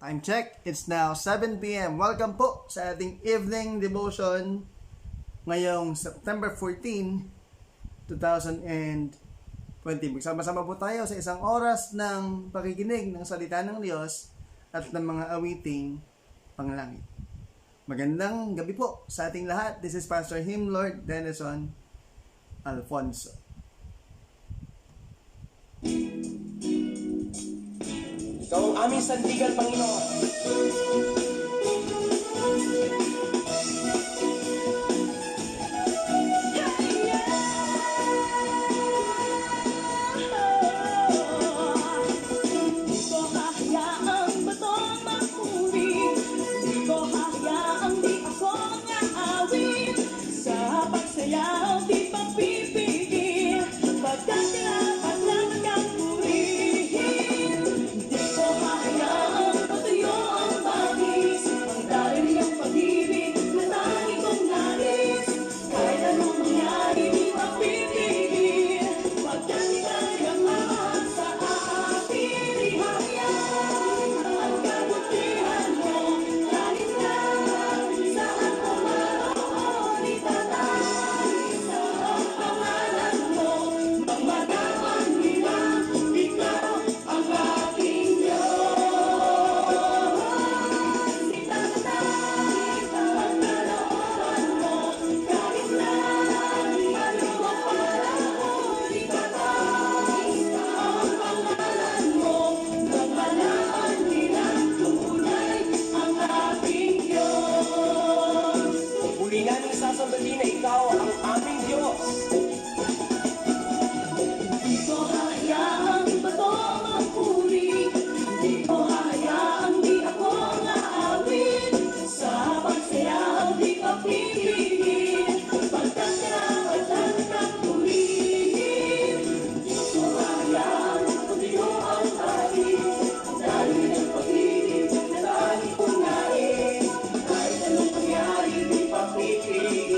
Time check, it's now 7 p.m. Welcome po sa ating evening devotion ngayong September 14, 2020. Magsama-sama po tayo sa isang oras ng pakikinig ng salita ng Diyos at ng mga awiting panglangit. Magandang gabi po sa ating lahat. This is Pastor Himlord Denison Alfonso. Ikaw ang aming sandigan, Panginoon. Sasambali na ikaw ang aming Diyos. Di ko hahayaang bato magpuri, di ko hahayaang di ako naawin, sa pagsayaw di ko pipigil, pagkat kinakatan kang purihin. Di ko hahayaang patuyo ang talis, dahil ng pag-ibig na dahil kong nais, kahit anong mangyari di pa pipigil.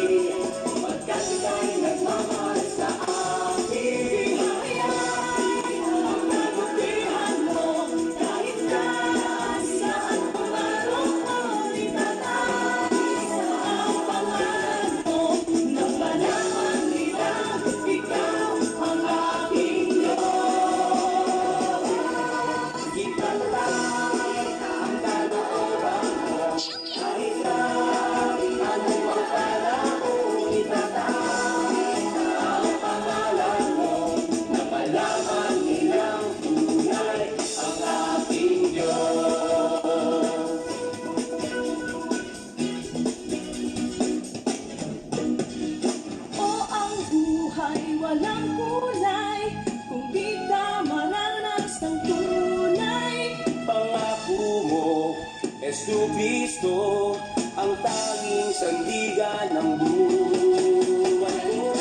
Walang kulay kung di ka maranas ng tunay. Pangako mo, Jesu Cristo, ang tanging sandigan ng buhay ko.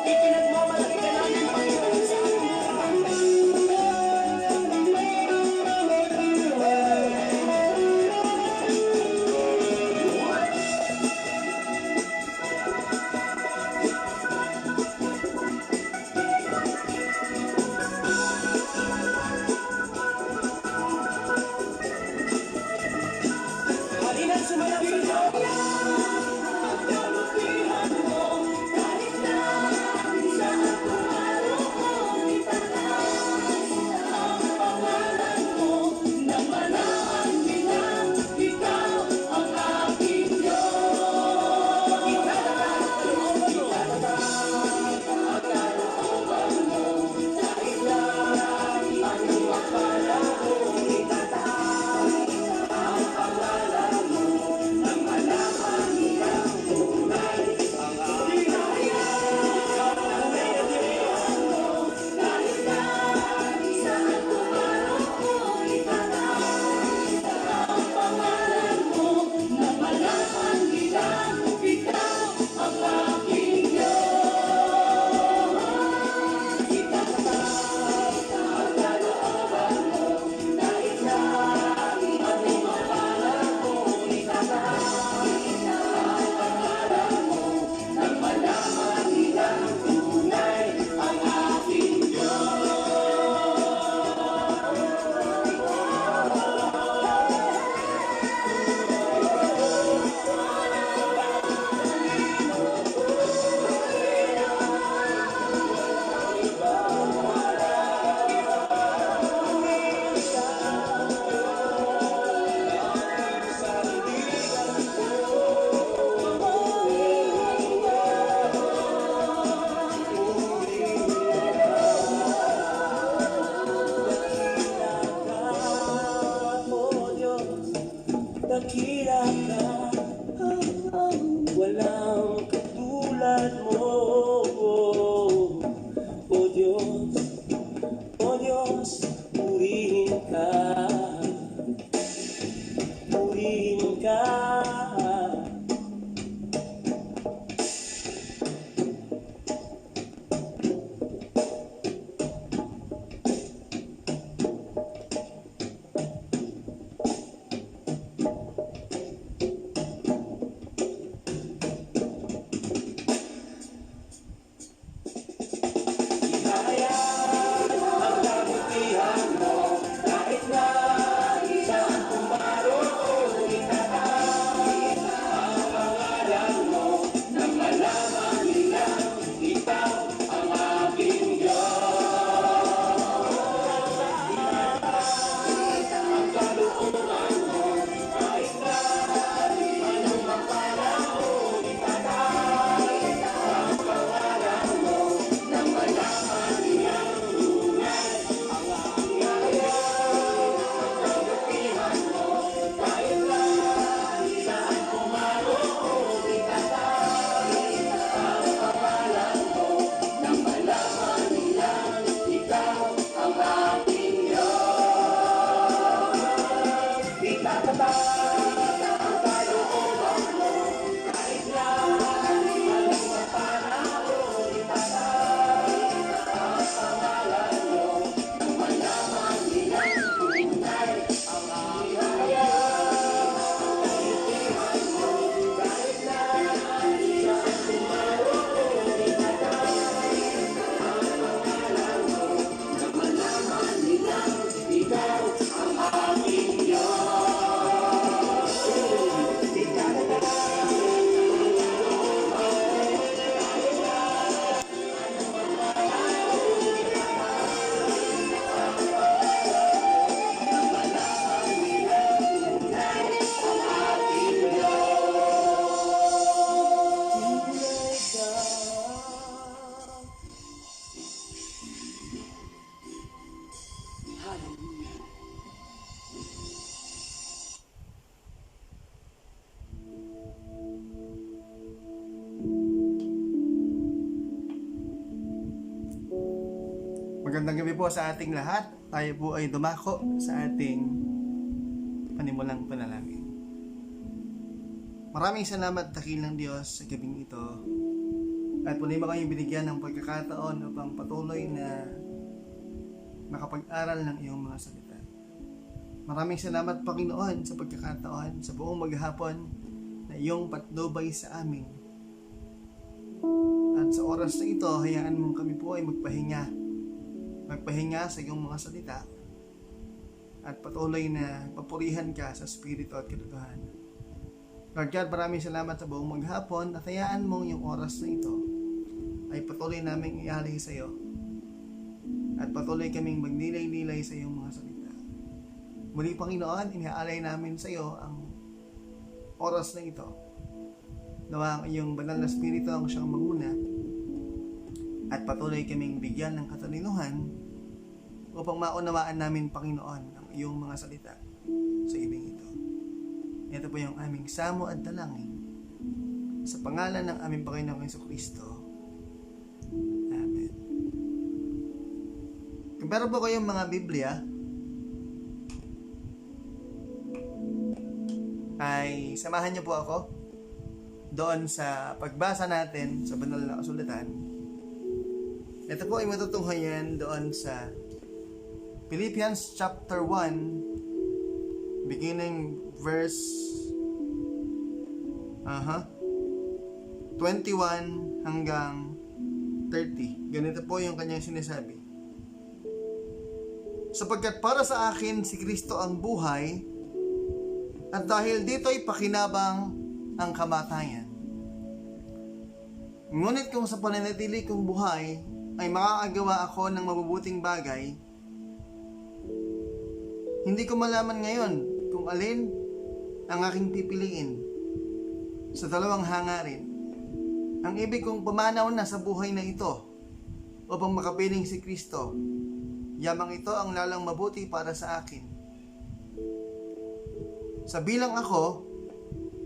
Ipinagmamalaki ka namin, Panginoon, sa aming Magandang gabi po sa ating lahat. Tayo po ay dumako sa ating panimulang panalangin. Maraming salamat dakilang Diyos sa gabing ito. At muli mo kayong binigyan ng pagkakataon upang patuloy na makapag-aral ng iyong mga salita. Maraming salamat Panginoon sa pagkakataon sa buong maghapon na iyong patnubay sa amin. At sa oras na ito, hayaan mong kami po ay magpahinga sa iyong mga salita at patuloy na papurihan ka sa Espiritu at katotohanan. Lord God, maraming salamat sa buong maghapon at hayaan mong yung oras na ito ay patuloy naming ialay sa iyo at patuloy kaming magnilay-nilay sa iyong mga salita. Muli Panginoon, inaalay namin sa iyo ang oras na ito. Nawa ang iyong banal na Espiritu ang siyang manguna at patuloy kaming bigyan ng katalinuhan upang maunawaan namin, Panginoon, ang iyong mga salita sa ibing ito. Ito po yung aming samo at dalangin sa pangalan ng aming Panginoong Jesucristo. Amen. Kung meron po kayong mga Biblia, ay samahan niyo po ako doon sa pagbasa natin sa banal na kasulatan. Ito po ay matutunghayan doon sa Philippians chapter 1 beginning verse 21 hanggang 30. Ganito po yung kanyang sinasabi. Sapagkat para sa akin si Kristo ang buhay, at dahil dito'y pakinabang ang kamatayan. Ngunit kung sa pananatili kong buhay ay makakagawa ako ng mabubuting bagay, hindi ko malaman ngayon kung alin ang aking pipiliin sa dalawang hangarin. Ang ibig kong pumanaw na sa buhay na ito upang makapiling si Kristo, yamang ito ang lalang mabuti para sa akin. Sa bilang ako,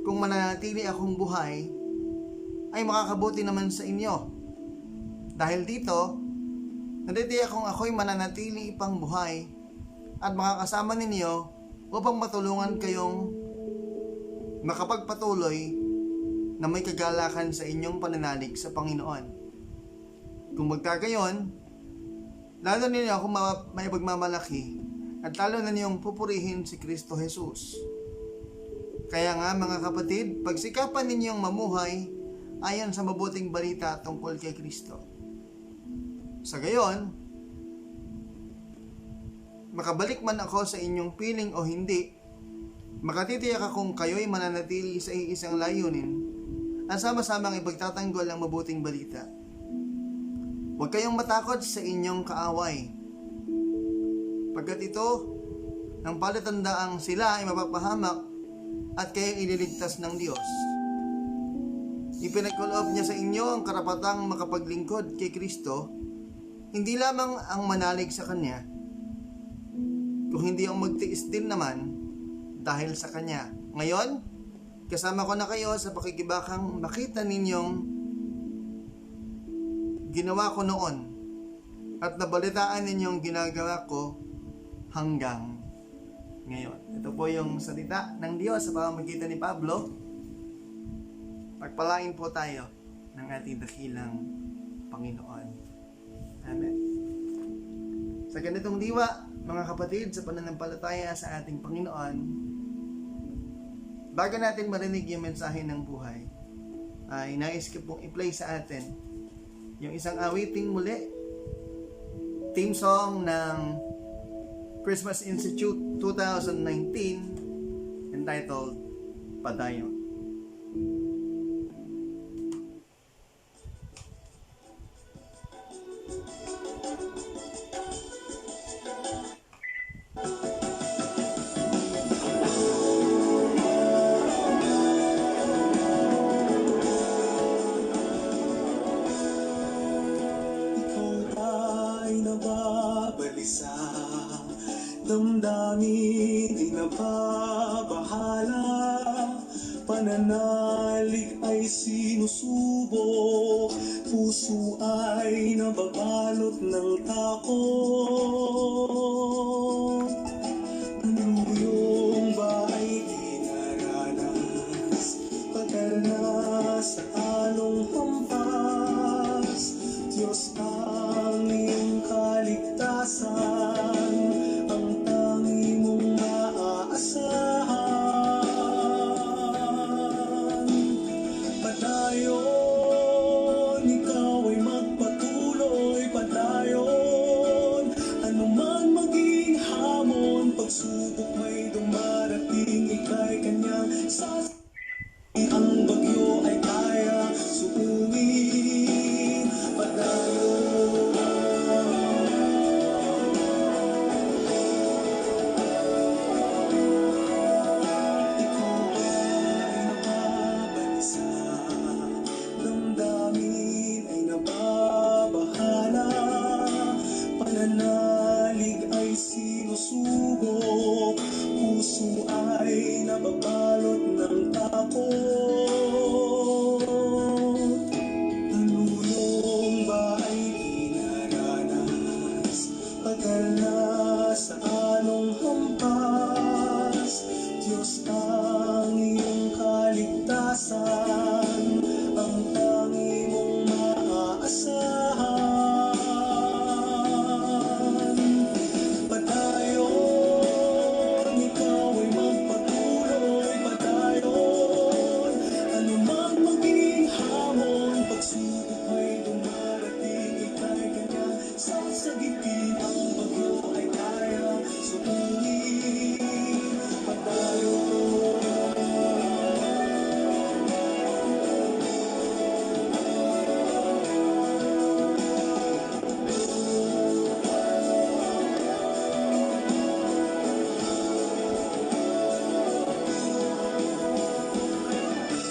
kung mananatili akong buhay, ay makakabuti naman sa inyo. Dahil dito, natitiyak kong ako'y mananatili pang buhay at makakasama ninyo upang matulungan kayong makapagpatuloy na may kagalakan sa inyong pananalig sa Panginoon. Kung magkagayon, lalo ninyo ako may pagmamalaki at lalo na ninyong pupurihin si Kristo Jesus. Kaya nga mga kapatid, pagsikapan ninyong mamuhay ayon sa mabuting balita tungkol kay Kristo. Sa gayon, makabalik man ako sa inyong piling o hindi, makatitiyak akong kayo'y mananatili sa iisang layunin at sama-samang ipagtatanggol ang mabuting balita. Huwag kayong matakot sa inyong kaaway, pagkat ito ang palatandaang sila ay mapapahamak at kayong ililigtas ng Diyos. Ipinagkaloob niya sa inyo ang karapatang makapaglingkod kay Kristo, hindi lamang ang manalig sa Kanya, kung hindi ang magtiis din naman dahil sa Kanya. Ngayon, kasama ko na kayo sa pakikibakang makita ninyong ginawa ko noon at nabalitaan ninyong ginagawa ko hanggang ngayon. Ito po yung salita ng Diyos sa pamamagitan ni Pablo. Pagpalain po tayo ng ating dakilang Panginoon. Amen. Sa ganitong diwa, mga kapatid, sa pananampalataya sa ating Panginoon, bago natin marinig yung mensahe ng buhay, ay nais ko pong i-play sa atin yung isang awiting muli, theme song ng Christmas Institute 2019 entitled Padayon. Damdamin di nababahala, pananalig ay sinusubok, puso ay nababalot ng takot. Luyong ba ay di naranas, pagkal na sa along hampas. Diyos ang iyong kaligtasan, ang tangi mong maaasahan. Padayon, ikaw ay magpatuloy, padayon. Ano man maging hamon, pagsubok may dumarating, ika'y kanyang sasabihin. Ang bagyo ay kaya suungin, padayon. Ikaw ay nababalisa, damdamin ay nababahala, pananalig ay sinusubok, puso ay nababalot ng takot. Nalulong ba ay di naranas, pagkal na sa anong hampas. Diyos ang iyong kaligtasan, ang tangi mong maaasahan. Padayon, ikaw ay magpatuloy, padayon. Ano man maging hamon, pagsubok may dumarating, ika'y kanyang sasagitin. Ang bagyo ay kaya suungin, padayon.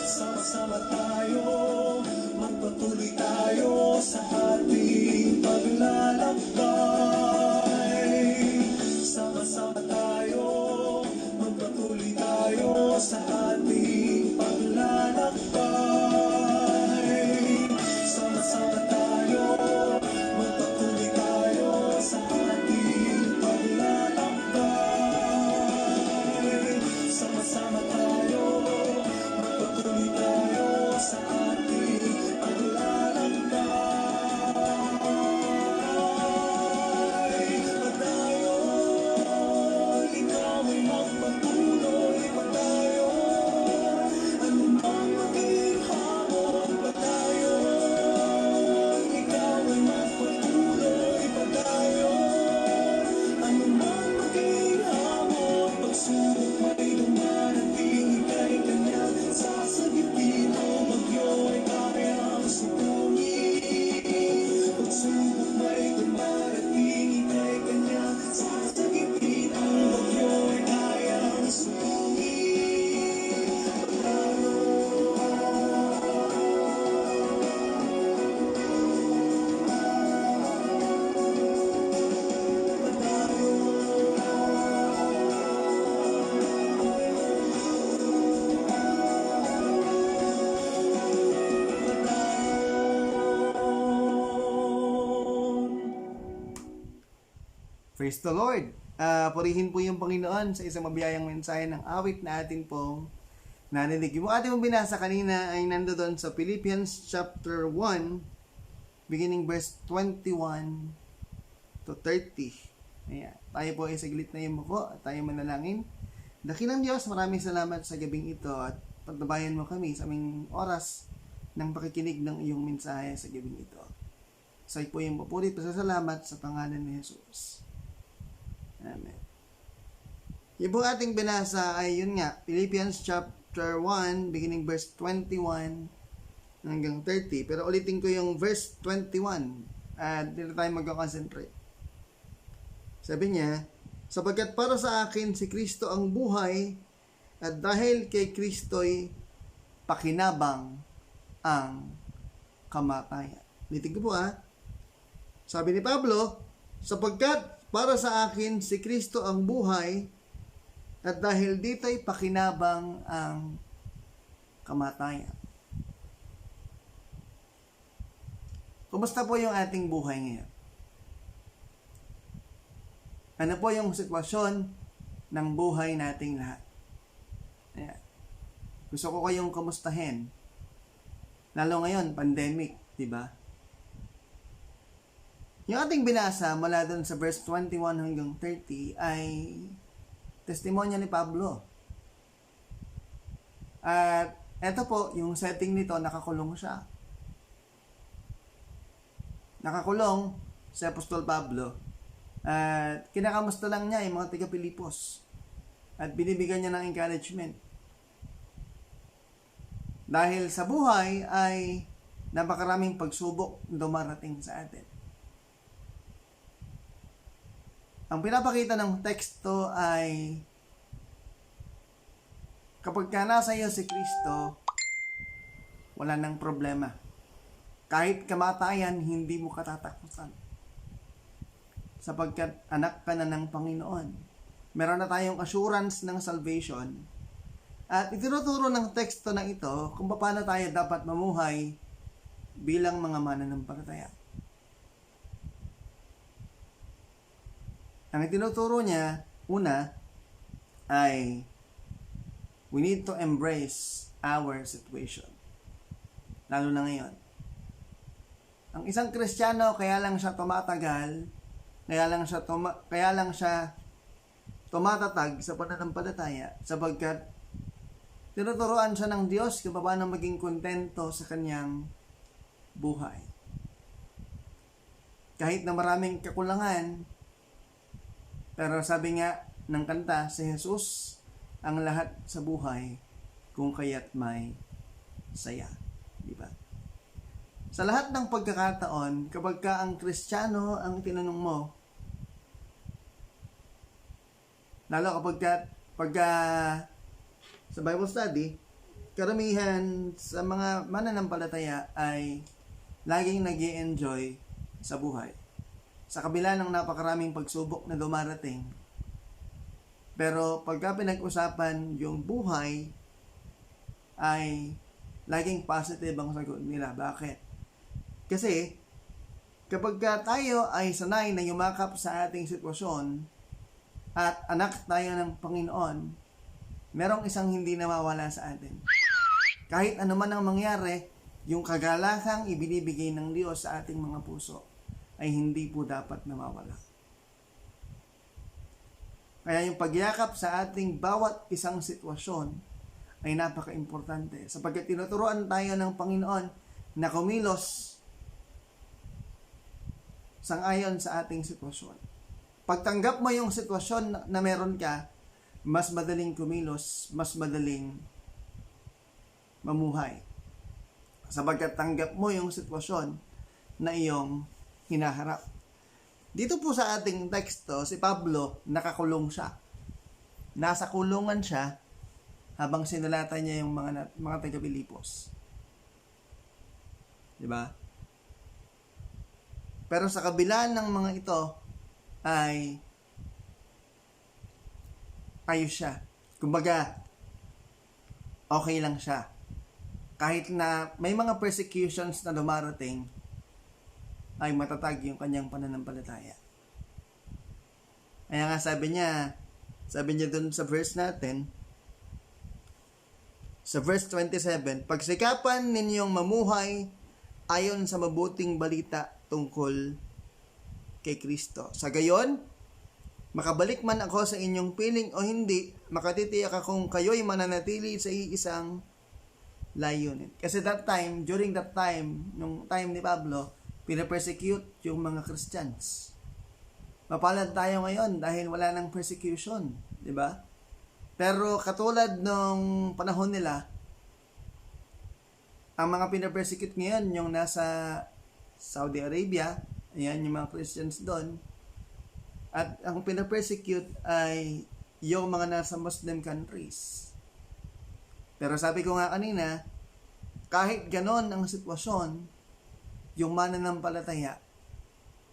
Sama-sama tayo, magpatuloy tayo sa ating paglalakbay. Sama-sama tayo, magpatuloy tayo sa ating paglalakbay. Sama-sama tayo, magpatuloy tayo sa ating paglalakbay. Sama-sama tayo, magpatuloy tayo sa ating paglalakbay. Padayon, ikaw ay magpatuloy, padayon. Ano man maging hamon, padayon. Ikaw ay magpatuloy, padayon. Ano man maging hamon, pagsubok may dumarating, ika'y kanyang sasagitin. Ang bagyo ay kayang suungin, pagsubok may dumarating, ika'y kanyang sasagitin. Ang bagyo ay kayang suungin, Praise the Lord! Purihin po yung Panginoon sa isang mabiyayang mensahe ng awit na atin pong narinig. Yung ating mong binasa kanina ay nandoon sa Philippians chapter 1, beginning verse 21 to 30. Ayan. Tayo po ay saglit na yung muko at tayo manalangin. Dakilang Diyos, maraming salamat sa gabing ito at pagtabayan mo kami sa aming oras ng pakikinig ng iyong mensahe sa gabing ito. Sa po yung papuri, pasasalamat sa pangalan ni Jesus. Amen. Yung po ating binasa ay yun nga, Philippians chapter 1, beginning verse 21 hanggang 30. Pero ulitin ko yung verse 21 at dito tayo magkakonsentrate. Sabi niya, sapagkat para sa akin si Kristo ang buhay at dahil kay Kristo'y pakinabang ang kamatayan. Ulitin ko po Sabi ni Pablo, sapagkat para sa akin si Kristo ang buhay at dahil dito'y pakinabang ang kamatayan. Kumusta po yung ating buhay ngayon? Ano po yung sitwasyon ng buhay nating lahat? Ayan. Gusto ko kayong kumustahin. Lalo ngayon, pandemic, di ba? Yung ating binasa mula dun sa verse 21 hanggang 30 ay testimonya ni Pablo. At eto po, yung setting nito, nakakulong siya. Nakakulong si Apostol Pablo. At kinakamusta lang niya yung mga taga-Pilipos. At binibigyan niya ng encouragement. Dahil sa buhay ay napakaraming pagsubok na dumarating sa atin. Ang pinapakita ng teksto ay kapag ka nasa iyo si Kristo, wala nang problema. Kahit kamatayan, hindi mo katatakutan. Sapagkat anak ka na ng Panginoon. Meron na tayong assurance ng salvation. At itinuturo ng teksto na ito kung paano tayo dapat mamuhay bilang mga mananampalataya. Ang itinuturo niya, una, ay we need to embrace our situation. Lalo na ngayon. Ang isang Kristiyano, kaya lang siya tumatagal, kaya lang siya tumatatag sa pananampalataya sapagkat tinuturuan siya ng Diyos kung paano maging kontento sa kanyang buhay. Kahit na maraming kakulangan, pero sabi nga ng kanta, si Jesus ang lahat sa buhay kung kaya't may saya. Di ba? Sa lahat ng pagkakataon, kapag ka ang Kristiyano ang tinanong mo, lalo kapag sa Bible study, karamihan sa mga mananampalataya ay laging nag-i-enjoy sa buhay. Sa kabila ng napakaraming pagsubok na dumarating. Pero pagka pinag-usapan yung buhay, ay laging positive ang sagot nila. Bakit? Kasi, kapag tayo ay sanay na yumakap sa ating sitwasyon at anak tayo ng Panginoon, merong isang hindi nawawala sa atin. Kahit ano man ang mangyari, yung kagalakang ibinibigay ng Diyos sa ating mga puso ay hindi po dapat nawawala. Kaya yung pagyakap sa ating bawat isang sitwasyon ay napaka-importante sapagkat tinuturuan tayo ng Panginoon na kumilos sang-ayon sa ating sitwasyon. Pagtanggap mo yung sitwasyon na meron ka, mas madaling kumilos, mas madaling mamuhay. Sapagkat tanggap mo yung sitwasyon na iyong hinaharap. Dito po sa ating teksto, si Pablo, nakakulong siya. Nasa kulungan siya habang sinulatan niya yung mga taga-Pilipos. Diba? Pero sa kabila ng mga ito, ay ayos siya. Kumbaga, okay lang siya. Kahit na may mga persecutions na dumarating, ay matatag yung kanyang pananampalataya. Kaya nga sabi niya dun sa verse natin, sa verse 27, pagsikapan ninyong mamuhay ayon sa mabuting balita tungkol kay Kristo. Sa gayon, makabalik man ako sa inyong piling o hindi, makatitiyak akong kayo'y mananatili sa iisang layunin. Kasi during that time, nung time ni Pablo, pinapersecute yung mga Christians. Mapalad tayo ngayon dahil wala nang persecution, di ba? Pero katulad nung panahon nila, ang mga pinapersecute ngayon, yung nasa Saudi Arabia, ayan yung mga Christians doon, at ang pinapersecute ay yung mga nasa Muslim countries. Pero sabi ko nga kanina, kahit ganon ang sitwasyon, yung mananampalataya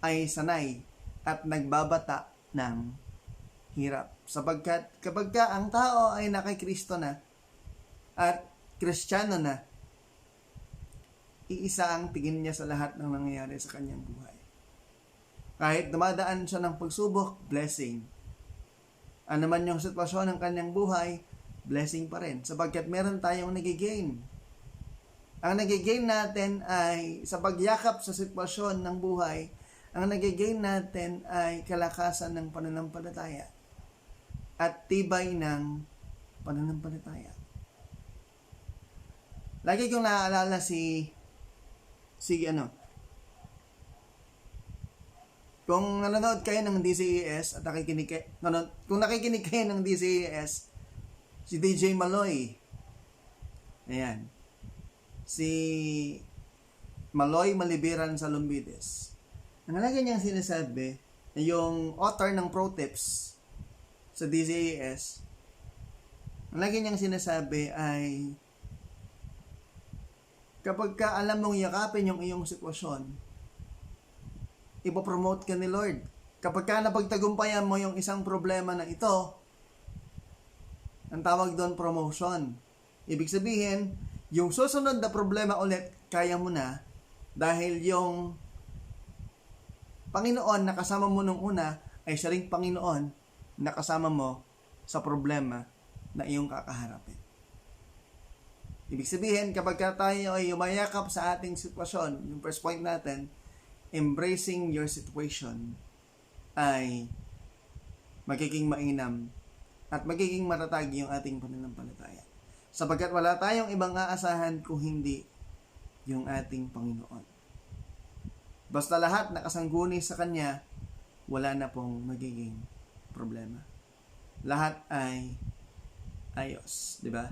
ay sanay at nagbabata ng hirap. Sapagkat kapag ang tao ay nakay Kristo na at Kristiyano na, iisa ang tingin niya sa lahat ng nangyayari sa kanyang buhay. Kahit dumadaan siya ng pagsubok, blessing. Ano man yung sitwasyon ng kanyang buhay, blessing pa rin. Sapagkat meron tayong nagigain. Ang nagigain natin ay sa pagyakap sa sitwasyon ng buhay, ang nagigain natin ay kalakasan ng pananampalataya at tibay ng pananampalataya. Lagi kong naaalala kung nanonood kayo ng DCES at kung nakikinig kayo ng DCES, si DJ Maloy. Ayan. Si Maloy Malibiran sa Lumbides. Ang lagi niyang sinasabi, yung author ng Pro Tips sa DCES, ang lagi niyang sinasabi ay kapag ka alam mong yakapin yung iyong sitwasyon, ipopromote ka ni Lord. Kapag ka napagtagumpayan mo yung isang problema na ito, ang tawag doon promotion. Ibig sabihin, yung susunod na problema ulit, kaya mo na dahil yung Panginoon na kasama mo nung una ay siya ring Panginoon na kasama mo sa problema na iyong kakaharapin. Ibig sabihin, kapag tayo ay umayakap sa ating sitwasyon, yung first point natin, embracing your situation ay magiging mainam at magiging matatag yung ating pananampalataya. Sapagkat wala tayong ibang aasahan kung hindi yung ating Panginoon. Basta lahat nakasangguni sa Kanya, wala na pong magiging problema. Lahat ay ayos, di ba?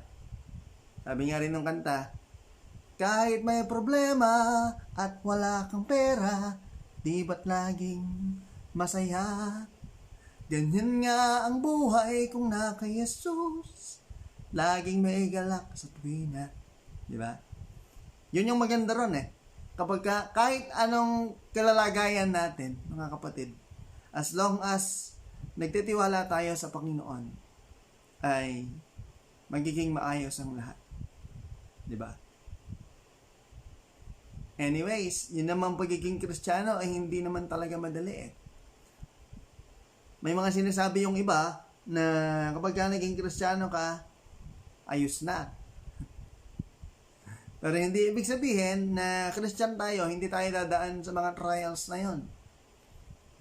Sabi nga rin ng kanta, kahit may problema at wala kang pera, di ba't laging masaya? Ganyan nga ang buhay kung na kay Jesus, laging may galak sa tuwina. Di ba? Yun yung maganda ron eh. Kapag kahit anong kalalagayan natin, mga kapatid, as long as nagtitiwala tayo sa Panginoon, ay magiging maayos ang lahat. Di ba? Anyways, yun naman pagiging Kristiyano ay hindi naman talaga madali eh. May mga sinasabi yung iba na kapag ka naging Kristiyano ka, ayos na. Pero hindi ibig sabihin na Christian tayo, hindi tayo dadaan sa mga trials na yon.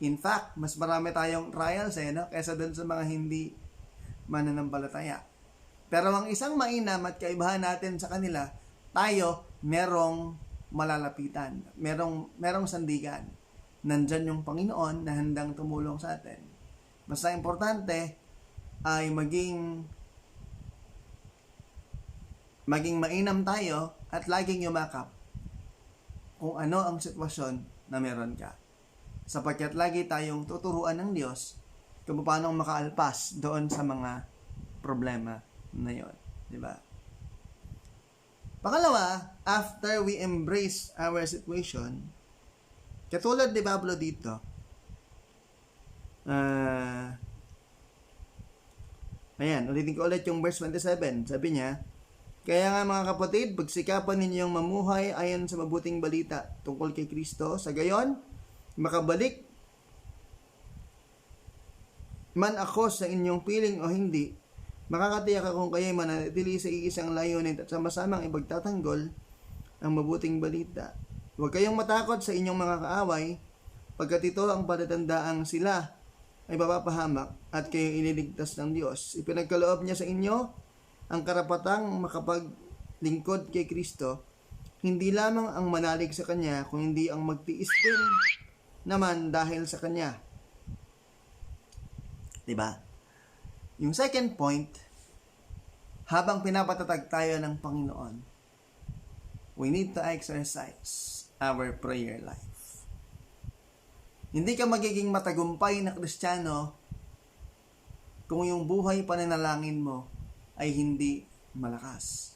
In fact, mas marami tayong trials no? Kaysa dun sa mga hindi mananampalataya. Pero ang isang mainam at kaibahan natin sa kanila, tayo merong malalapitan. Merong sandigan. Nandyan yung Panginoon na handang tumulong sa atin. Basta importante ay maging mainam tayo at laging yumakap kung ano ang sitwasyon na meron ka. Sapagkat lagi tayong tuturuan ng Diyos kung paano makaalpas doon sa mga problema na yon, di ba? Pangalawa, after we embrace our situation, katulad ni Pablo dito, ayan, ulitin ko ulit yung verse 27. Sabi niya, kaya nga mga kapatid, pagsikapan ninyong mamuhay ayon sa mabuting balita tungkol kay Kristo, sa gayon, makabalik man ako sa inyong piling o hindi, makakatiyak akong kayo'y mananatili sa iisang layunin at sama-samang ipagtatanggol ang mabuting balita. Huwag kayong matakot sa inyong mga kaaway, pagkat ito ang patatandaang sila ay mapapahamak at kayo ililigtas ng Diyos. Ipinagkaloob niya sa inyo ang karapatang makapaglingkod kay Kristo, hindi lamang ang manalig sa Kanya, kung hindi ang magtiis din naman dahil sa Kanya. Diba? Yung second point, habang pinapatatag tayo ng Panginoon, we need to exercise our prayer life. Hindi ka magiging matagumpay na Kristiyano kung yung buhay pananalangin mo ay hindi malakas.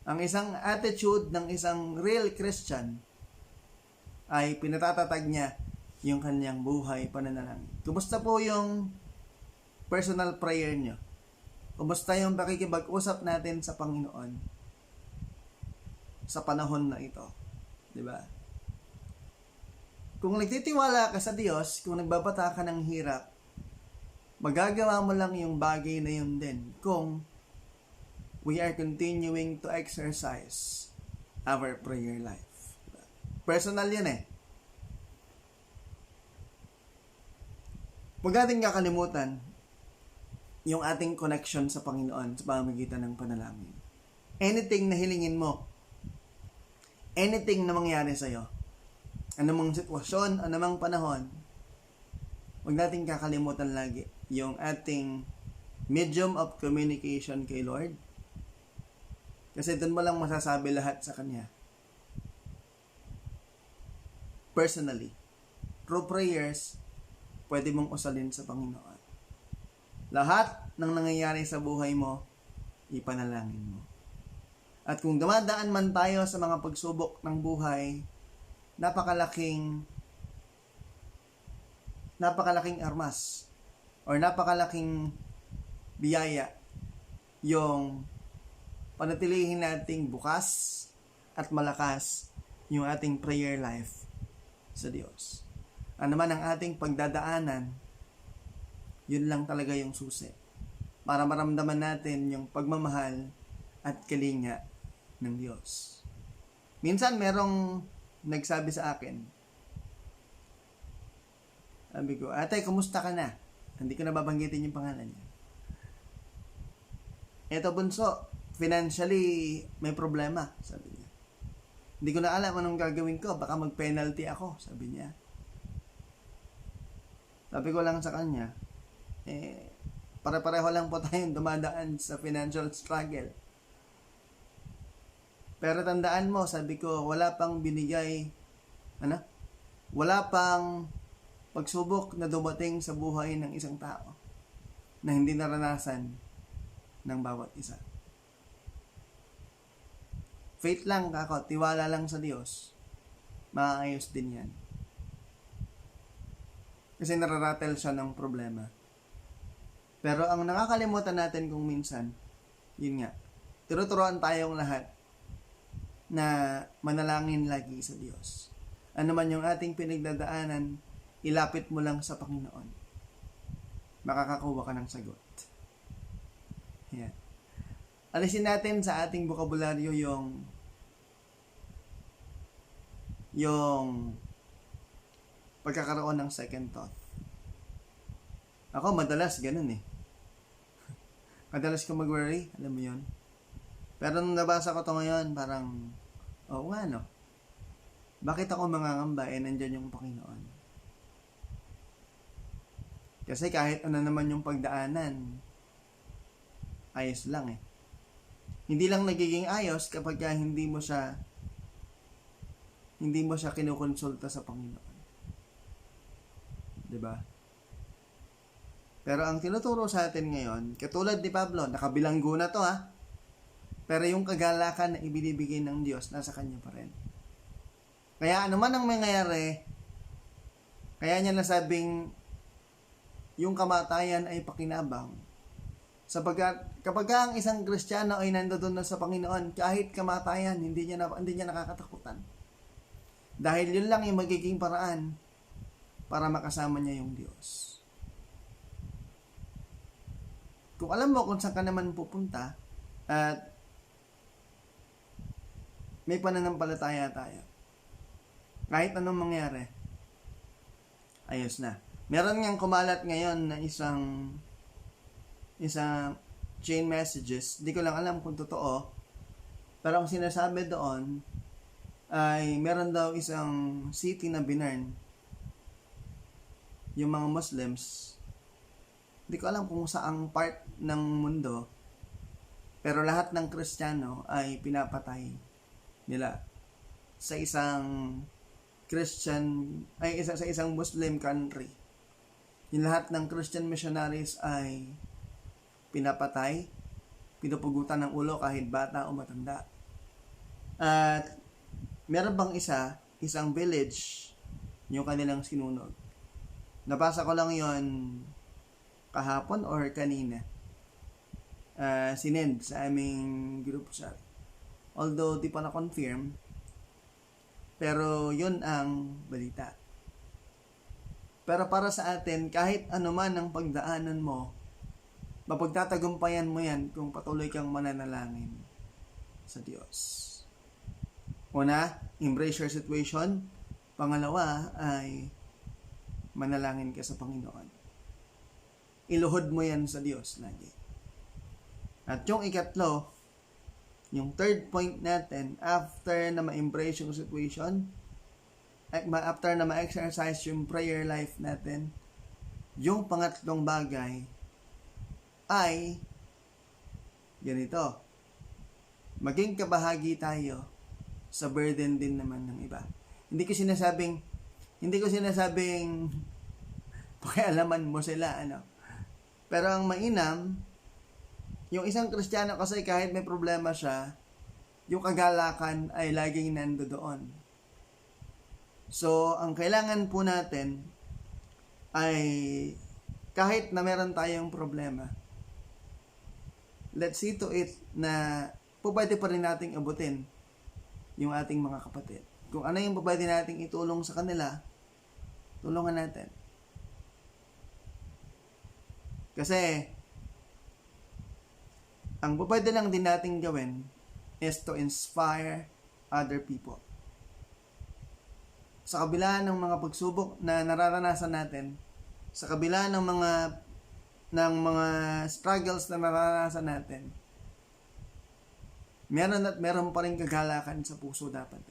Ang isang attitude ng isang real Christian ay pinatatatag niya yung kanyang buhay pananalangin. Kumusta po yung personal prayer nyo? Kumusta yung pakikipag-usap natin sa Panginoon? sa panahon na ito. 'Di ba? Kung nagtitiwala ka sa Diyos, kung nagbabata ka ng hirap, magagawa mo lang yung bagay na yun din kung we are continuing to exercise our prayer life. Personal yan eh. Huwag natin kakalimutan yung ating connection sa Panginoon sa pamamagitan ng panalangin. Anything na hilingin mo, anything na mangyari sa'yo, anumang sitwasyon, anumang panahon, huwag natin kakalimutan lagi yung ating medium of communication kay Lord. Kasi doon mo lang masasabi lahat sa Kanya. Personally, through prayers, pwede mong usalin sa Panginoon. Lahat ng nangyayari sa buhay mo, ipanalangin mo. At kung dumadaan man tayo sa mga pagsubok ng buhay, napakalaking armas or napakalaking biyaya yung panatilihin nating bukas at malakas yung ating prayer life sa Diyos. Ano man ang ating pagdadaanan, yun lang talaga yung susi para maramdaman natin yung pagmamahal at kalinga ng Diyos. Minsan merong nagsabi sa akin, sabi ko, ate, kumusta ka na? Hindi ko na babanggitin yung pangalan niya. Eto bunso, financially may problema, sabi niya. Hindi ko na alam anong gagawin ko, baka mag-penalty ako, sabi niya. Sabi ko lang sa kanya, pare-pareho lang po tayong dumadaan sa financial struggle. Pero tandaan mo, sabi ko, wala pang pagsubok na dumating sa buhay ng isang tao na hindi naranasan ng bawat isa. Faith lang kako, tiwala lang sa Diyos, maayos din yan. Kasi nararatel siya ng problema. Pero ang nakakalimutan natin kung minsan, yun nga, tinuturuan tayong lahat na manalangin lagi sa Diyos. Ano man yung ating pinagdadaanan, ilapit mo lang sa Panginoon. Makakakuha ka ng sagot. Yan. Alisin natin sa ating bokabularyo yung pagkakaroon ng second thought. Ako, madalas ganun eh. Madalas ko mag-worry, alam mo yun. Pero nung nabasa ko to ngayon, parang, oo nga no. Bakit ako mangangamba? Nandyan yung Panginoon. Kasi kahit ano naman yung pagdaanan, ayos lang eh. Hindi lang nagiging ayos kapag hindi mo siya kinukonsulta sa Panginoon. 'Di ba? Pero ang tinuturo sa atin ngayon, katulad ni Pablo, nakabilanggo na to ha. Pero yung kagalakan na ibinibigay ng Diyos, nasa Kanya pa rin. Kaya ano man ang mangyayari, kaya niya nasabing, yung kamatayan ay pakinabang. Sapagkat kapag ang isang Kristiyano ay nandoon na sa Panginoon, kahit kamatayan, hindi niya nakakatakutan. Dahil yun lang yung magiging paraan para makasama niya yung Diyos. Kung alam mo kung saan ka naman pupunta, at may pananampalataya tayo, kahit anong mangyari, ayos na. Meron ngang kumalat ngayon na isang chain messages. Di ko lang alam kung totoo. Pero ang sinasabi doon ay meron daw isang city na binarn yung mga Muslims. Di ko alam kung saang part ng mundo. Pero lahat ng Kristiyano ay pinapatay nila sa isang sa isang Muslim country. Yung lahat ng Christian missionaries ay pinapatay, pinupugutan ng ulo kahit bata o matanda. At meron bang isang village, yung kanilang sinunog. Nabasa ko lang yon kahapon or kanina. Sinend sa aming group chat. Although di pa na-confirm, pero yun ang balita. Pero para sa atin, kahit ano man ang pagdaanan mo, mapagtatagumpayan mo yan kung patuloy kang mananalangin sa Diyos. Una, embrace your situation. Pangalawa ay manalangin ka sa Panginoon. Iluhod mo yan sa Diyos lagi. At yung ikatlo, yung third point natin, after na ma-embrace yung situation, after na ma-exercise yung prayer life natin, yung pangatlong bagay ay ganito. Maging kabahagi tayo sa burden din naman ng iba. Hindi ko sinasabing pakialaman mo sila, Pero ang mainam, yung isang Kristiyano kasi kahit may problema siya, yung kagalakan ay laging nandoon. So, ang kailangan po natin ay kahit na meron tayong problema, let's see to it na pwede pa rin nating abutin yung ating mga kapatid. Kung ano yung pwede nating itulong sa kanila, tulungan natin. Kasi, ang pwede lang din nating gawin is to inspire other people. Sa kabila ng mga pagsubok na nararanasan natin, sa kabila ng mga struggles na nararanasan natin, meron pa rin kagalakan sa puso dapat.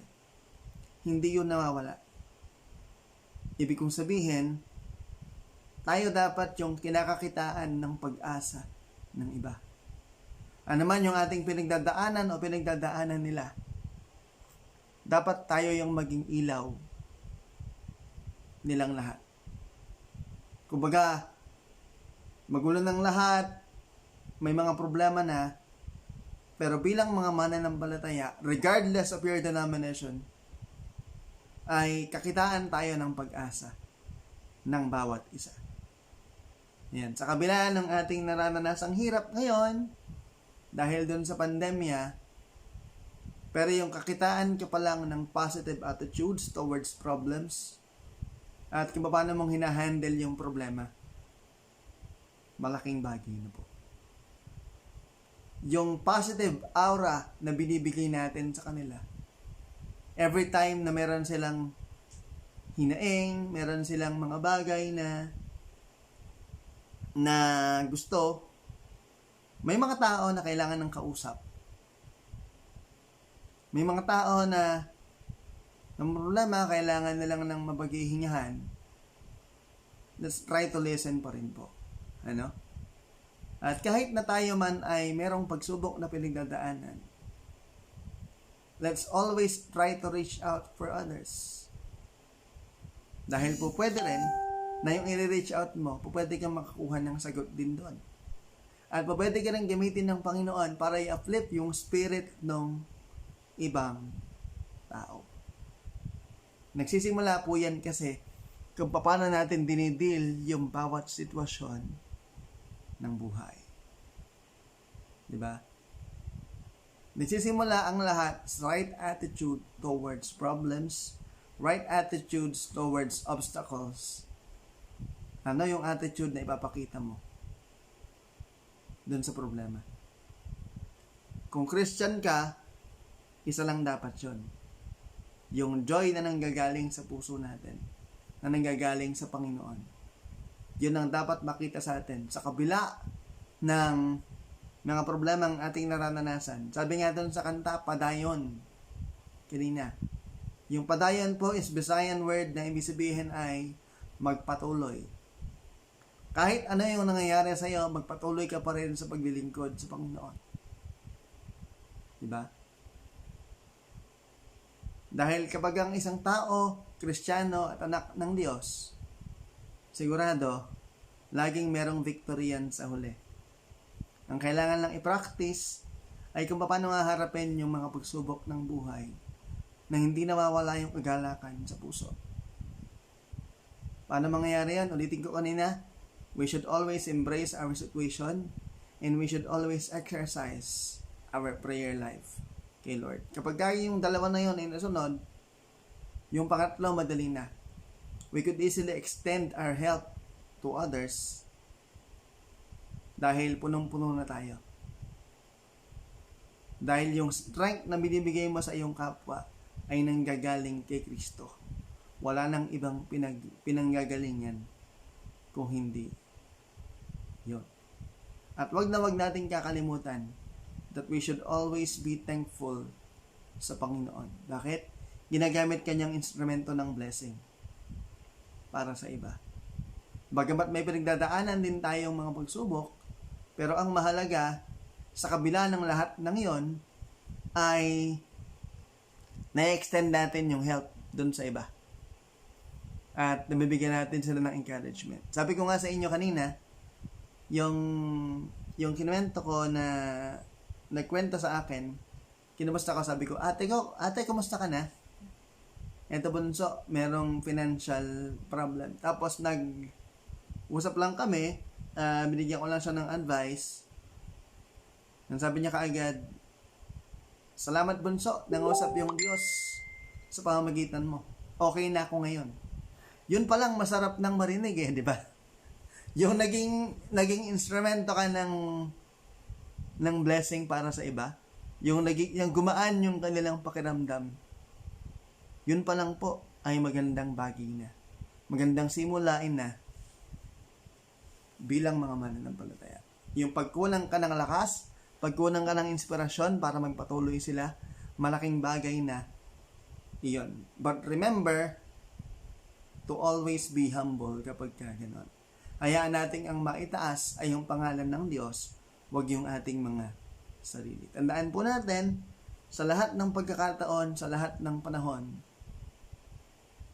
Hindi yun nawawala. Ibig kong sabihin, tayo dapat yung kinakakitaan ng pag-asa ng iba. Ano man yung ating pinagdadaanan o pinagdadaanan nila, dapat tayo yung maging ilaw nilang lahat. Kumbaga, magulo ng lahat, may mga problema na, pero bilang mga mananampalataya, regardless of your denomination, ay kakitaan tayo ng pag-asa ng bawat isa. Yan. Sa kabila ng ating nararanasang hirap ngayon, dahil dun sa pandemya, pero yung kakitaan ka pa lang ng positive attitudes towards problems at kung paano mong hinahandle yung problema, malaking bagay na po. Yung positive aura na binibigay natin sa kanila, every time na meron silang hinaing, meron silang mga bagay na gusto, may mga tao na kailangan ng kausap. May mga tao na ng problema, kailangan nilang ng mapaghihingahan. Let's try to listen pa rin po. At kahit na tayo man ay merong pagsubok na pinagdadaanan, let's always try to reach out for others. Dahil po pwede rin na yung i-reach out mo, pwede kang makakuha ng sagot din doon. At pwede ka rin gamitin ng Panginoon para i-uplift yung spirit ng ibang tao. Nagsisimula po yan kasi kung paano natin dinidil yung bawat sitwasyon ng buhay. Diba? Nagsisimula ang lahat sa right attitude towards problems, right attitudes towards obstacles. Ano yung attitude na ipapakita mo dun sa problema? Kung Christian ka, isa lang dapat yun. Yung joy na nanggagaling sa puso natin, na nanggagaling sa Panginoon. Yun ang dapat makita sa atin. Sa kabila ng mga problemang ating naranasan. Sabi nga dun sa kanta, padayon. Kanina. Yung padayon po is Visayan word na ibig sabihin ay magpatuloy. Kahit ano yung nangyayari sa iyo, magpatuloy ka pa rin sa paglilingkod sa Panginoon. Diba? Dahil kapag ang isang tao, Kristiyano at anak ng Diyos, sigurado, laging merong victory yan sa huli. Ang kailangan lang i-practice ay kung paano nga harapin yung mga pagsubok ng buhay na hindi nawawala yung kagalakan sa puso. Paano mangyayari yan? Ulitin ko kanina, we should always embrace our situation and we should always exercise our prayer life. kay Lord. Kapag kaya yung dalawa na yun ay nasunod, yung pangatlo madali na. We could easily extend our help to others dahil punong-puno na tayo. Dahil yung strength na binibigay mo sa iyong kapwa ay nanggagaling kay Kristo. Wala nang ibang pinanggagalingan kung hindi yun. At wag na wag natin kakalimutan that we should always be thankful sa Panginoon. Bakit? Ginagamit kanyang instrumento ng blessing para sa iba. Bagamat may pinagdadaanan din tayong mga pagsubok, pero ang mahalaga, sa kabila ng lahat ng iyon, ay na-extend natin yung help dun sa iba. At nabibigyan natin sila ng encouragement. Sabi ko nga sa inyo kanina, yung kinuwento ko na nagkwento sa akin, kinumusta ko, sabi ko, ate, kumusta ka na? Eto bunso, merong financial problem. Tapos usap lang kami, binigyan ko lang siya ng advice. Nang sabi niya kaagad, salamat bunso, nangusap yung Diyos sa pamamagitan mo. Okay na ako ngayon. Yun palang masarap nang marinig di ba? Yung naging instrumento ka ng blessing para sa iba, yung gumaan yung kanilang pakiramdam. Yun pa lang po ay magandang bagay na. Magandang simulain na bilang mga mananampalataya. Yung pagkulang ka ng lakas, pagkulang ka ng inspirasyon para magpatuloy sila, malaking bagay na iyon. But remember to always be humble kapag ka ganon. Hayaan natin ang maitaas ay yung pangalan ng Diyos, wag yung ating mga sarili. Tandaan po natin, sa lahat ng pagkakataon, sa lahat ng panahon,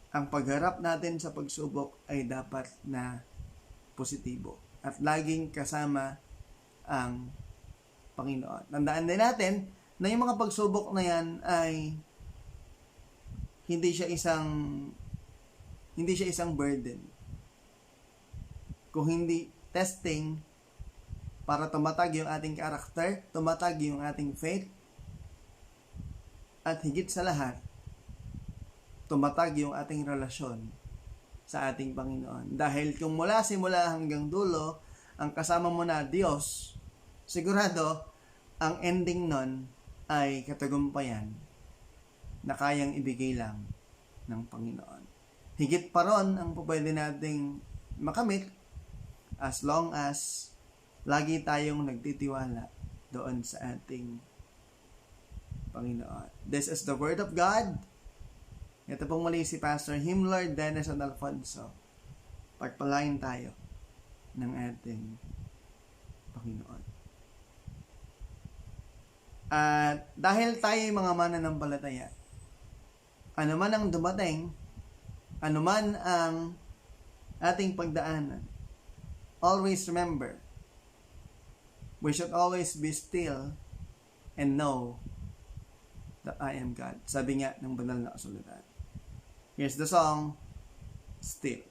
ang pagharap natin sa pagsubok ay dapat na positibo at laging kasama ang Panginoon. Tandaan din natin na yung mga pagsubok na yan ay hindi siya isang burden. Kung hindi testing para tumatag yung ating karakter, tumatag yung ating faith, at higit sa lahat, tumatag yung ating relasyon sa ating Panginoon. Dahil kung mula simula hanggang dulo, ang kasama mo na Diyos, sigurado, ang ending nun ay katagumpayan na kayang ibigay lang ng Panginoon. Higit pa ron ang pwede nating makamit as long as lagi tayong nagtitiwala doon sa ating Panginoon. This is the Word of God. Ito pong muli si Pastor Himlord Dennis Alfonso. Pagpalain tayo ng ating Panginoon. At dahil tayo ay mga mananampalataya, ano man ang dumating, ano man ang ating pagdaanan, always remember, we should always be still and know that I am God. Sabi nga ng banal na kasulatan. Here's the song, Still.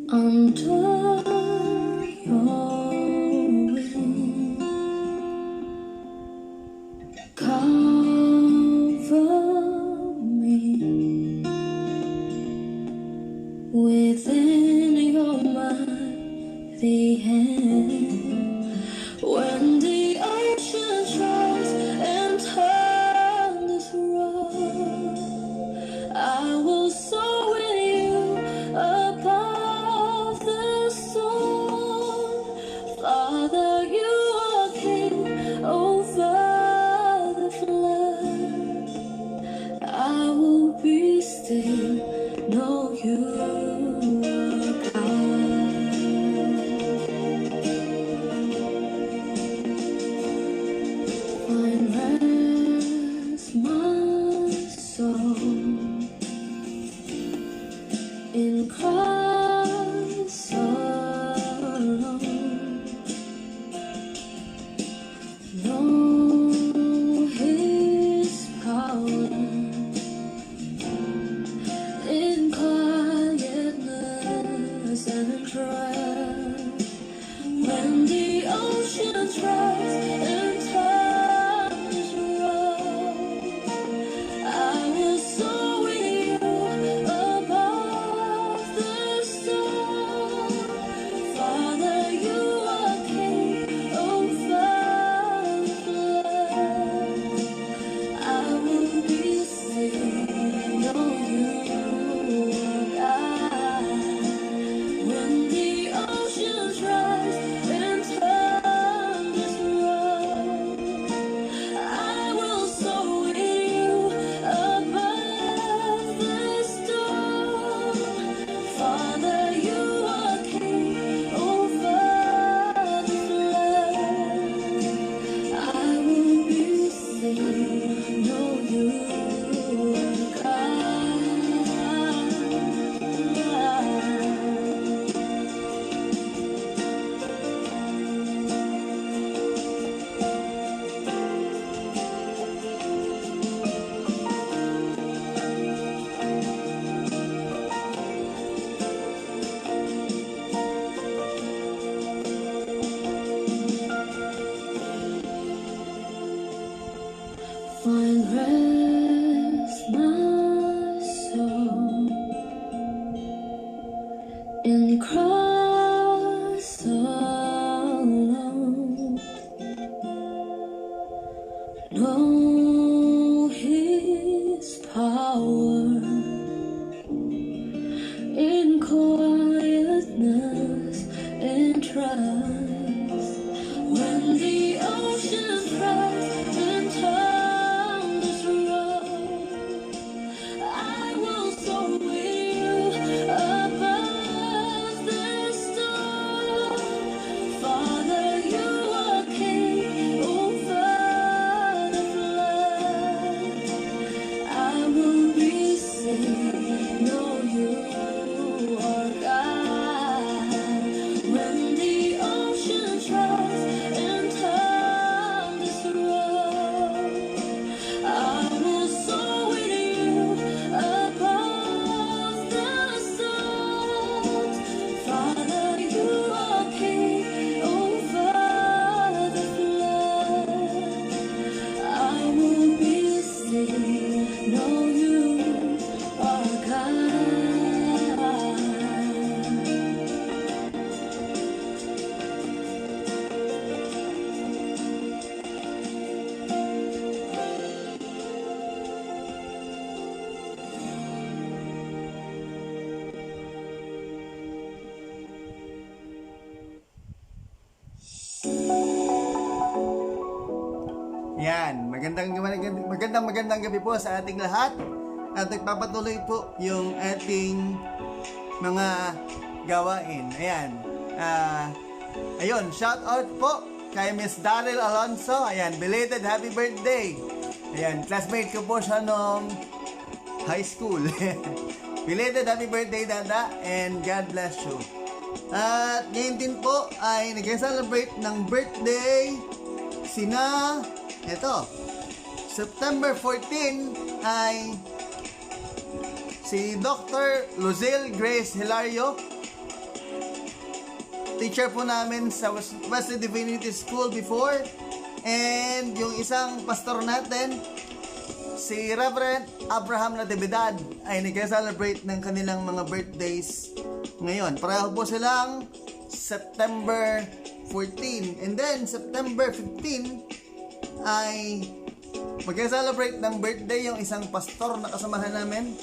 Under your wing, cover me within your mighty hand. When the oceans rise and thunders roar, I will soar with you above the storm. Father, you are king over the flood. find rest, my soul, in Christ alone. Know His power in quietness and trust. When the ocean cries and thunders roll, I will soar with you above the storm. Father, you are king over the flood. I will be saved, know you are God. When the ocean tries and thunders roll, I will soar with you above the storms. Father, you are king over the flood. I will be still, know you are God. Yan, magandang gabi po sa ating lahat. At nagpapatuloy po yung ating mga gawain. Ayan. Ayun, shout out po kay Miss Daryl Alonso. Ayan, belated happy birthday. Ayan, classmate ko po siya nung high school. Belated happy birthday, Dada, and God bless you. At ngayon din po ay nag-celebrate ng birthday sina, eto, September 14 ay si Dr. Luzelle Grace Hilario, teacher po namin sa Wesley Divinity School before, and yung isang pastor natin, si Reverend Abraham Natividad, ay nag-celebrate ng kanilang mga birthdays ngayon. Pareho po silang September 14. And then, September 15 ay mag-celebrate ng birthday yung isang pastor na kasamahan namin,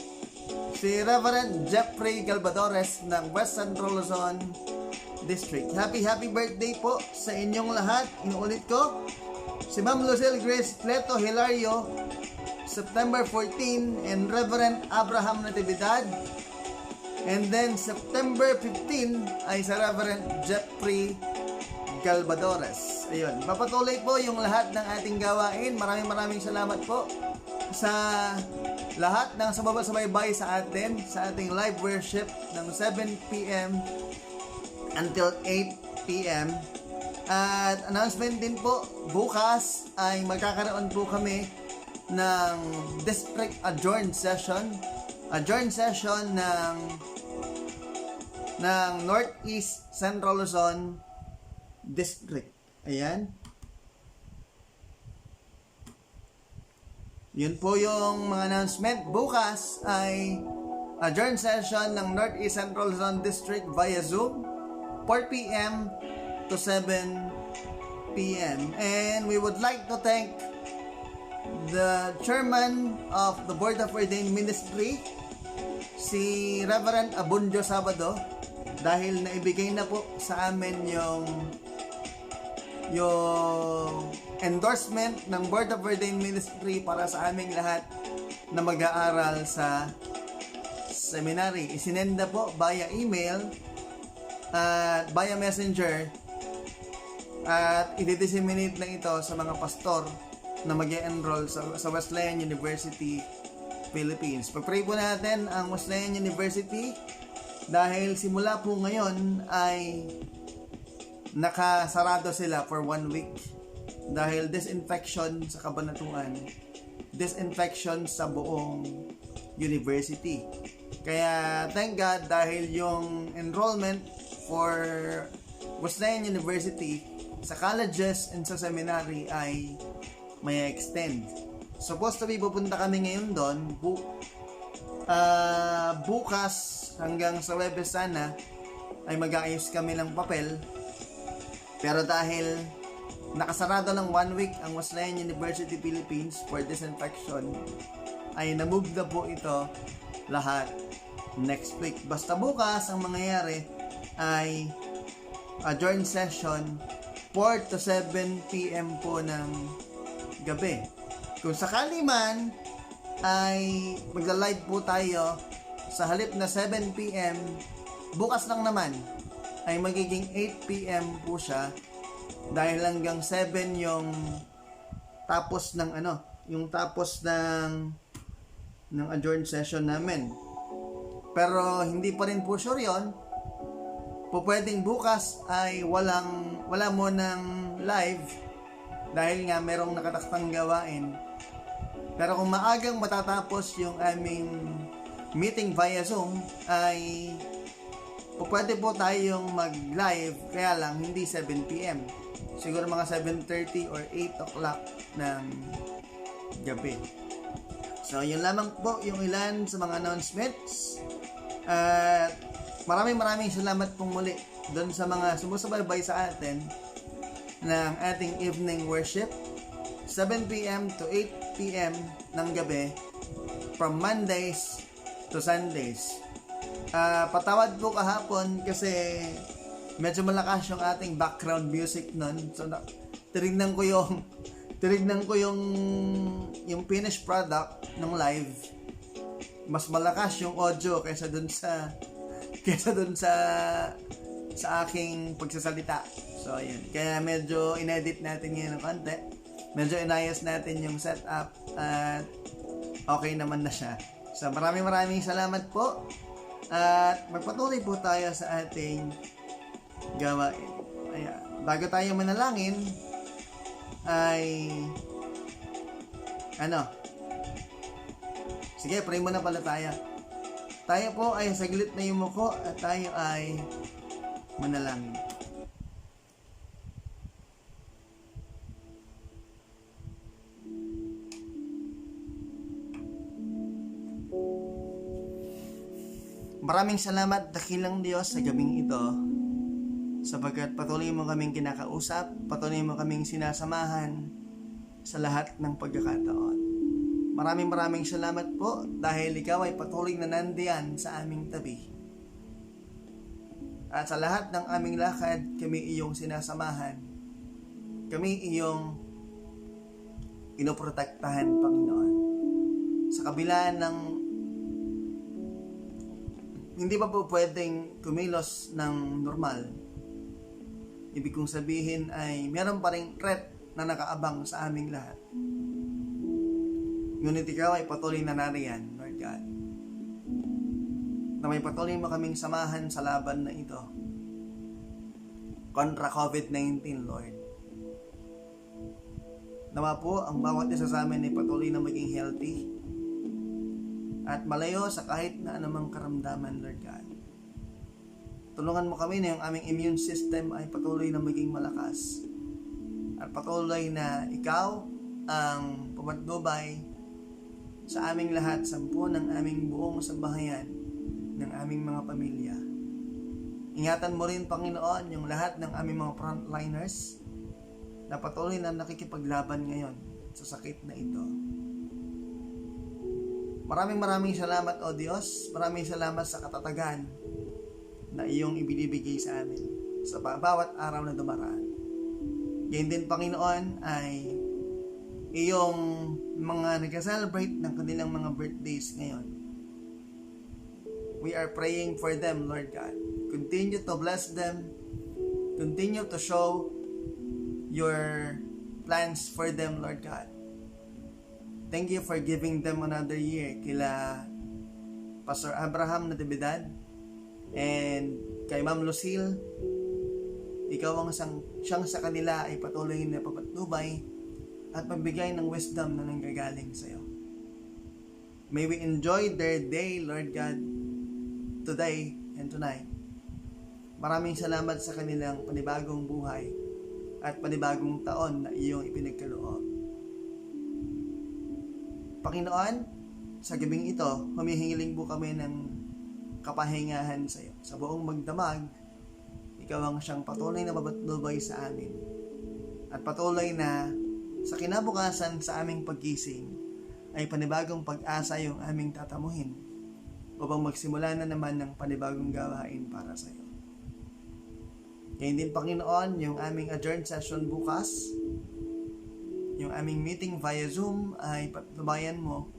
si Reverend Jeffrey Galvadores ng West Central Luzon District. Happy birthday po sa inyong lahat. Inuulit ko, si Ma'am Luzelle Grace Cleto Hilario, September 14, and Reverend Abraham Natividad. And then September 15 ay sa Reverend Jeffrey Galvadores. Ayun, papatuloy po yung lahat ng ating gawain. Maraming salamat po sa lahat ng sumabay sa atin sa ating live worship ng 7 p.m. until 8 p.m. At announcement din po, bukas ay magkakaroon po kami ng district adjourned session ng Northeast Central Luzon District. Ayan. Yun po yung mga announcement. Bukas ay adjourned session ng Northeast Central Luzon District via Zoom, 4 p.m. to 7 p.m. And we would like to thank the chairman of the Board of Ordained Ministry, si Reverend Abundio Sabado, dahil naibigay na po sa amin yung endorsement ng Board of Ordained Ministry para sa aming lahat na mag-aaral sa seminary. Isinenda po via email at via messenger, at i-disseminate na ito sa mga pastor na mag-enroll sa Wesleyan University Philippines. Pag-pray po natin ang Wesleyan University dahil simula po ngayon ay nakasarado sila for 1 week dahil disinfection sa kabanatuan, disinfection sa buong university. Kaya thank God dahil yung enrollment for Wesleyan University sa colleges and sa seminary ay may extend. supposed to be pupunta kami ngayon doon. Bukas hanggang sa Webes sana ay mag-aayos kami ng papel. Pero dahil nakasarado ng 1 week ang Wesleyan University Philippines for disinfection, ay na-move na po ito lahat next week. Basta bukas ang mangyayari ay adjourn session 4 to 7 p.m. po ng gabi. Kung sakali man ay magla-live po tayo sa halip na 7 p.m. bukas lang naman ay magiging 8 p.m. po siya dahil hanggang 7 yung tapos ng yung tapos ng adjourn session namin. Pero hindi pa rin po sure yun. Pwedeng bukas ay wala mo ng live dahil nga merong nakatakdang gawain. Pero kung maagang matatapos yung aming meeting via Zoom ay pwede po tayong mag-live, kaya lang hindi 7 p.m. Siguro mga 7:30 or 8 o'clock ng gabi. So yun lamang po yung ilan sa mga announcements. At maraming salamat pong muli doon sa mga sumusubaybay sa atin ng ating evening worship 7 p.m. to 8 p.m. ng gabi from Mondays to Sundays. Patawad po kahapon kasi medyo malakas yung ating background music nun. So tinignan ko yung finished product ng live. Mas malakas yung audio kaysa dun sa aking pagsasalita. So ayun. Kaya medyo inedit natin ngayon ng konti. Medyo inayos natin yung setup at okay naman na siya. So maraming salamat po. At magpatuloy po tayo sa ating gawain. Ayan. Bago tayo manalangin ay sige, pray muna pala tayo. Tayo po ay saglit na yumuko at tayo ay manalangin. Maraming salamat, dakilang Diyos, sa gabing ito sapagkat patuloy mo kaming kinakausap, patuloy mo kaming sinasamahan sa lahat ng pagkakataon. Maraming salamat po dahil ikaw ay patuloy na nandiyan sa aming tabi. At sa lahat ng aming lakad, kami iyong sinasamahan. Kami iyong inoprotektahan, Panginoon. Sa kabila ng hindi pa po pwedeng kumilos ng normal, ibig kong sabihin ay meron pa ring threat na nakaabang sa aming lahat. Ngunit ikaw ay patuloy na nariyan, Lord God, na may patuloy mo kaming samahan sa laban na ito kontra COVID-19, Lord. Nawa po ang bawat isa sa amin ay patuloy na maging healthy at malayo sa kahit na anumang karamdaman, Lord God. Tulungan mo kami na yung aming immune system ay patuloy na maging malakas at patuloy na ikaw ang pumatnubay sa aming lahat, sampu ng aming buong sambahayan, ng aming mga pamilya. Ingatan mo rin, Panginoon, yung lahat ng aming mga frontliners na patuloy na nakikipaglaban ngayon sa sakit na ito. Maraming salamat, O Diyos. Maraming salamat sa katatagan na iyong ibinibigay sa amin sa bawat araw na dumaraan. Ganyan din, Panginoon, ay iyong mga nag-celebrate ng kanilang mga birthdays ngayon. We are praying for them, Lord God. Continue to bless them. Continue to show your plans for them, Lord God. Thank you for giving them another year kila Pastor Abraham Natividad and kay Ma'am Lucille. Ikaw ang siyang sa kanila ay patuloy na papatnubay at magbigay ng wisdom na nanggagaling sa iyo. May we enjoy their day, Lord God, today and tonight. Maraming salamat sa kanilang panibagong buhay at panibagong taon na iyong ipinagkaloob. Panginoon, sa gabing ito, humihingiling po kami ng kapahingahan sa iyo. Sa buong magdamag, ikaw ang siyang patuloy na mabatnubay sa amin. At patuloy na sa kinabukasan sa aming paggising ay panibagong pag-asa yung aming tatamuhin upang magsimula na naman ng panibagong gawain para sa iyo. Ngayon din, Panginoon, yung aming adjourned session bukas, yung aming meeting via Zoom ay patnubayan mo,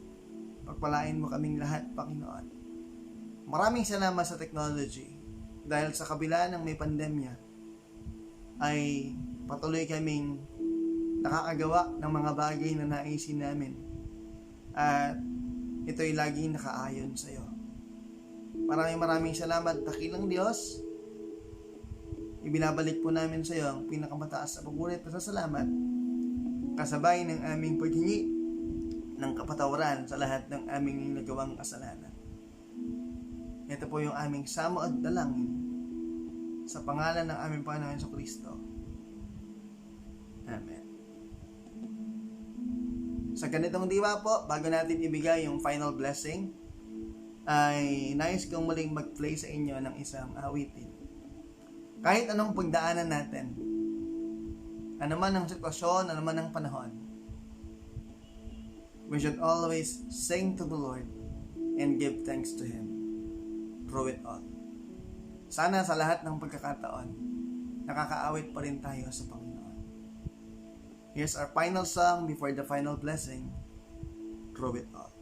pagpalain mo kaming lahat, Panginoon. Maraming salamat sa technology dahil sa kabila ng may pandemya ay patuloy kaming nakakagawa ng mga bagay na naisin namin at ito'y laging nakaayon sa iyo. Maraming salamat, dakilang Diyos. Ibinabalik po namin sa iyo ang pinakamataas na pabulit na salamat kasabay ng aming paghingi ng kapatawaran sa lahat ng aming nagawang kasalanan. Ito po yung aming samo at dalangin sa pangalan ng aming Panginoon Jesucristo. Amen. Sa ganitong diwa po, bago natin ibigay yung final blessing, ay nais kong muling mag-play sa inyo ng isang awitin. Kahit anong pagdaanan natin, ano man ang sitwasyon, ano man ang panahon, we should always sing to the Lord and give thanks to Him through it all. Sana sa lahat ng pagkakataon, nakakaawit pa rin tayo sa Panginoon. Here's our final song before the final blessing, through it all.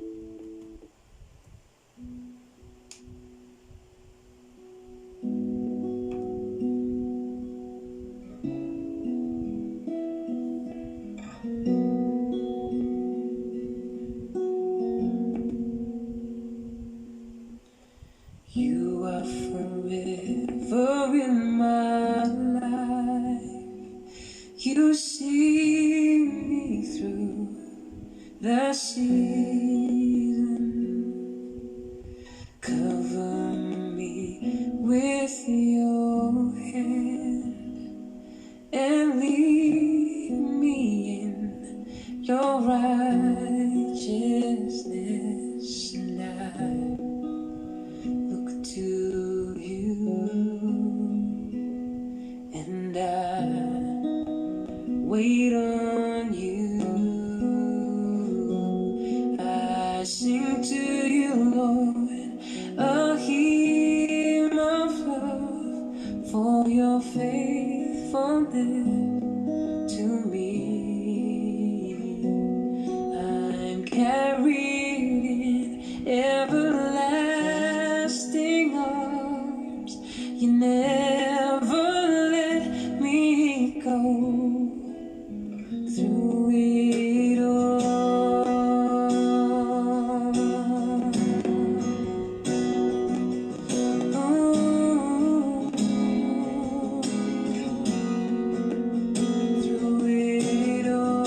You are forever in my life. You see me through the season. Cover me with your hand and lead me in your righteousness. And I look to you, and I wait on you. I sing to you, Lord, a hymn of love for your faithfulness to me. I'm carried in everlasting arms. You never let me go. Through it all, through it all.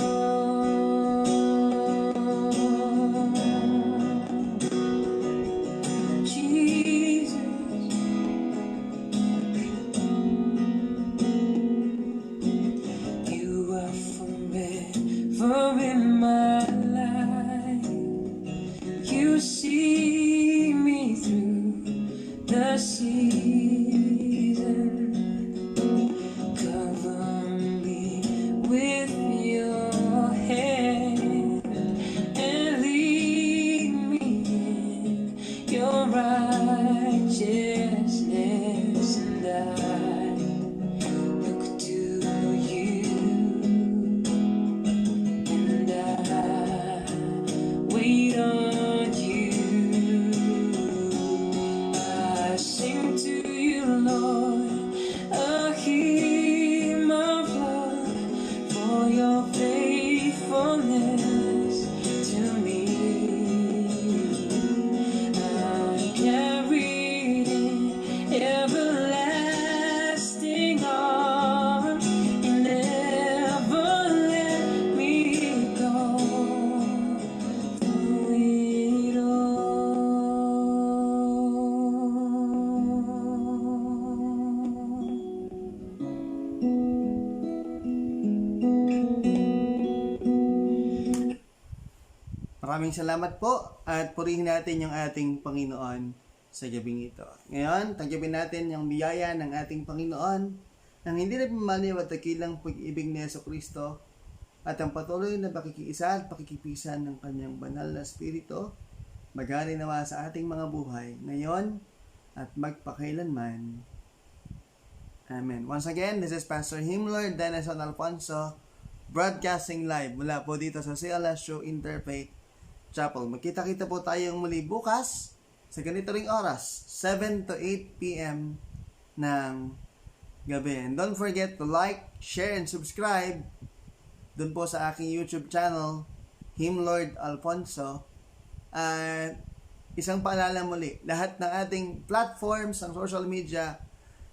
Maraming salamat po at purihin natin yung ating Panginoon sa gabing ito. Ngayon, tanggapin natin yung biyaya ng ating Panginoon nang hindi na pumaliw at dakilang pag-ibig ni Jesucristo at ang patuloy na pakikiisa at pakikipisan ng kanyang banal na Espiritu maghari nawa sa ating mga buhay ngayon at magpakailanman. Amen. Once again, this is Pastor Himlord Denison Alfonso, broadcasting live mula po dito sa CLSU Interfaith Chapel. Magkita-kita po tayong muli bukas sa ganito ring oras, 7 to 8 p.m. ng gabi. And don't forget to like, share, and subscribe dun po sa aking YouTube channel, Himlord Alfonso. At isang paalala muli, lahat ng ating platforms ng social media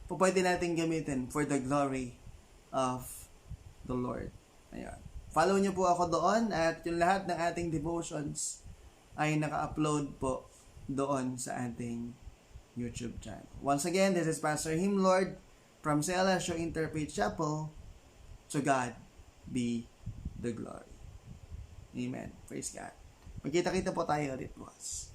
po pwede natin gamitin for the glory of the Lord. Ayan. Follow nyo po ako doon at yung lahat ng ating devotions ay naka-upload po doon sa ating YouTube channel. Once again, this is Pastor Himlord from CLSU Interfaith Chapel. To God be the glory. Amen. Praise God. Magkita-kita po tayo ulit bukas.